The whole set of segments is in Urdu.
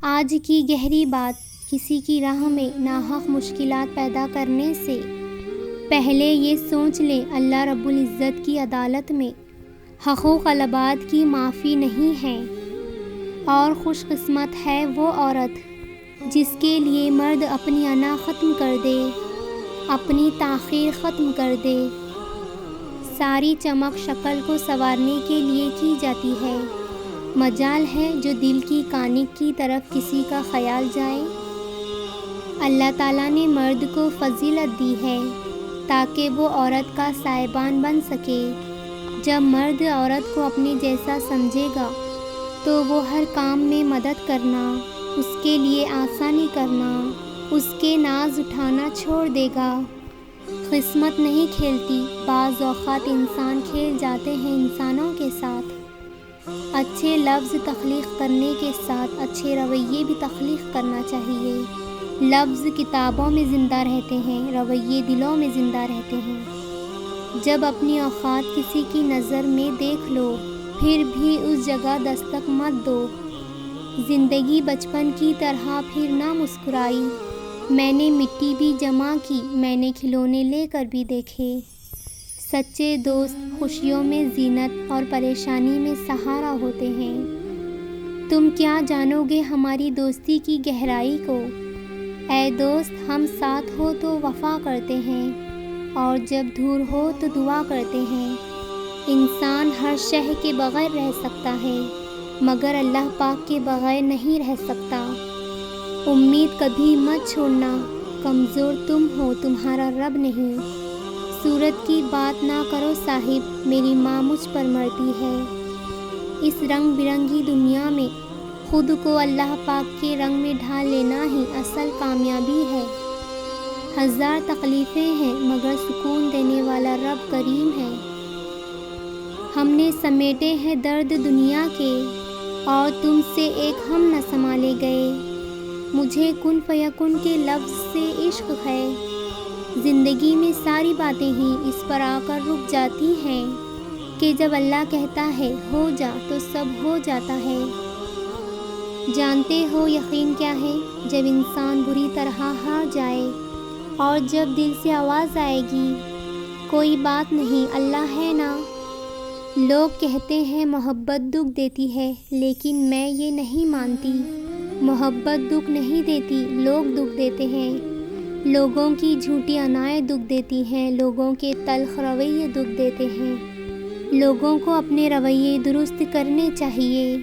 آج کی گہری بات، کسی کی راہ میں ناحق مشکلات پیدا کرنے سے پہلے یہ سوچ لیں اللہ رب العزت کی عدالت میں حقوق العباد کی معافی نہیں ہے، اور خوش قسمت ہے وہ عورت جس کے لیے مرد اپنی انا ختم کر دے، اپنی تاخیر ختم کر دے۔ ساری چمک شکل کو سنوارنے کے لیے کی جاتی ہے، مجال ہے جو دل کی کانک کی طرف کسی کا خیال جائے۔ اللہ تعالیٰ نے مرد کو فضیلت دی ہے تاکہ وہ عورت کا سائبان بن سکے۔ جب مرد عورت کو اپنے جیسا سمجھے گا تو وہ ہر کام میں مدد کرنا، اس کے لیے آسانی کرنا، اس کے ناز اٹھانا چھوڑ دے گا۔ قسمت نہیں کھیلتی، بعض اوقات انسان کھیل جاتے ہیں انسانوں کے ساتھ۔ اچھے لفظ تخلیق کرنے کے ساتھ اچھے رویے بھی تخلیق کرنا چاہیے۔ لفظ کتابوں میں زندہ رہتے ہیں، رویے دلوں میں زندہ رہتے ہیں۔ جب اپنی اوقات کسی کی نظر میں دیکھ لو، پھر بھی اس جگہ دستک مت دو۔ زندگی بچپن کی طرح پھر نہ مسکرائی، میں نے مٹی بھی جمع کی، میں نے کھلونے لے کر بھی دیکھے۔ سچے دوست خوشیوں میں زینت اور پریشانی میں سہارا ہوتے ہیں۔ تم کیا جانو گے ہماری دوستی کی گہرائی کو، اے دوست ہم ساتھ ہو تو وفا کرتے ہیں، اور جب دور ہو تو دعا کرتے ہیں۔ انسان ہر شے کے بغیر رہ سکتا ہے، مگر اللہ پاک کے بغیر نہیں رہ سکتا۔ امید کبھی مت چھوڑنا، کمزور تم ہو تمہارا رب نہیں۔ صورت کی بات نہ کرو صاحب، میری ماں مجھ پر مرتی ہے۔ اس رنگ برنگی دنیا میں خود کو اللہ پاک کے رنگ میں ڈھال لینا ہی اصل کامیابی ہے۔ ہزار تکلیفیں ہیں مگر سکون دینے والا رب کریم ہے۔ ہم نے سمیٹے ہیں درد دنیا کے، اور تم سے ایک ہم نہ سنبھالے گئے۔ مجھے کن فیکن کے لفظ سے عشق ہے، زندگی میں ساری باتیں ہی اس پر آ کر رک جاتی ہیں کہ جب اللہ کہتا ہے ہو جا تو سب ہو جاتا ہے۔ جانتے ہو یقین کیا ہے؟ جب انسان بری طرح ہار جائے اور جب دل سے آواز آئے گی کوئی بات نہیں اللہ ہے نا۔ لوگ کہتے ہیں محبت دکھ دیتی ہے، لیکن میں یہ نہیں مانتی۔ محبت دکھ نہیں دیتی، لوگ دکھ دیتے ہیں۔ لوگوں کی جھوٹی انائیں دکھ دیتی ہیں، لوگوں کے تلخ رویے دکھ دیتے ہیں۔ لوگوں کو اپنے رویے درست کرنے چاہیے۔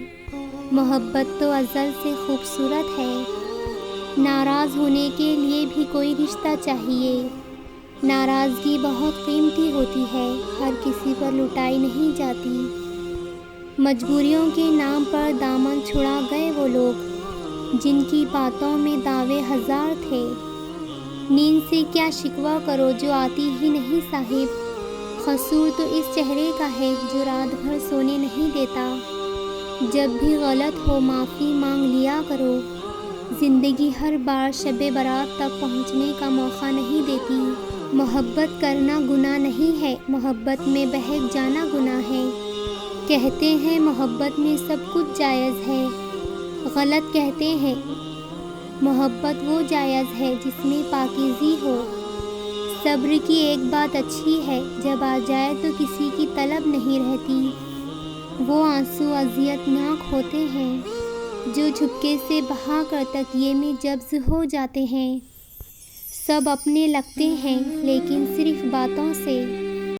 محبت تو ازل سے خوبصورت ہے۔ ناراض ہونے کے لیے بھی کوئی رشتہ چاہیے۔ ناراضگی بہت قیمتی ہوتی ہے، ہر کسی پر لٹائی نہیں جاتی۔ مجبوریوں کے نام پر دامن چھڑا گئے وہ لوگ جن کی باتوں میں دعوے ہزار تھے۔ نیند سے کیا شکوہ کرو جو آتی ہی نہیں صاحب، قصور تو اس چہرے کا ہے جو رات بھر سونے نہیں دیتا۔ جب بھی غلط ہو معافی مانگ لیا کرو، زندگی ہر بار شب برات تک پہنچنے کا موقع نہیں دیتی۔ محبت کرنا گناہ نہیں ہے، محبت میں بہک جانا گناہ ہے۔ کہتے ہیں محبت میں سب کچھ جائز ہے، غلط کہتے ہیں۔ محبت وہ جائز ہے جس میں پاکیزگی ہو۔ صبر کی ایک بات اچھی ہے، جب آ جائے تو کسی کی طلب نہیں رہتی۔ وہ آنسو اذیت ناک ہوتے ہیں جو چپکے سے بہا کر تکیے میں جبز ہو جاتے ہیں۔ سب اپنے لگتے ہیں لیکن صرف باتوں سے۔